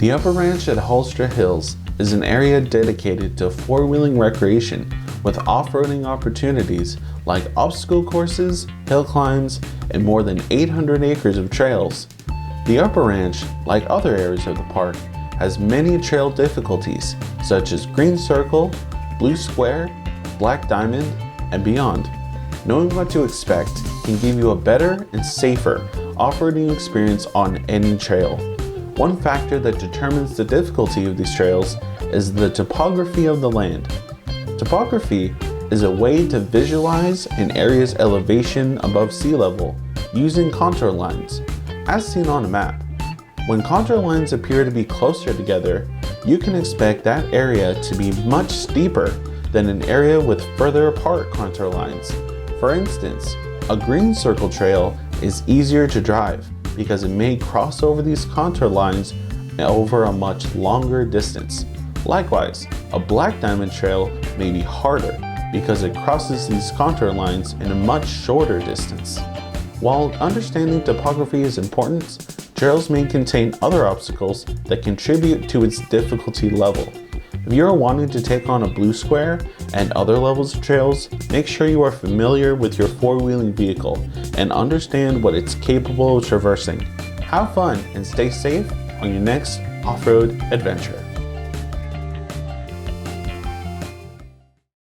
The Upper Ranch at Hollister Hills is an area dedicated to four-wheeling recreation with off-roading opportunities like obstacle courses, hill climbs, and more than 800 acres of trails. The Upper Ranch, like other areas of the park, has many trail difficulties such as Green Circle, Blue Square, Black Diamond, and beyond. Knowing what to expect can give you a better and safer off-roading experience on any trail. One factor that determines the difficulty of these trails is the topography of the land. Topography is a way to visualize an area's elevation above sea level using contour lines, as seen on a map. When contour lines appear to be closer together, you can expect that area to be much steeper than an area with further apart contour lines. For instance, a green circle trail is easier to drive because it may cross over these contour lines over a much longer distance. Likewise, a black diamond trail may be harder because it crosses these contour lines in a much shorter distance. While understanding topography is important, trails may contain other obstacles that contribute to its difficulty level. If you are wanting to take on a blue square and other levels of trails, make sure you are familiar with your four-wheeling vehicle and understand what it's capable of traversing. Have fun and stay safe on your next off-road adventure.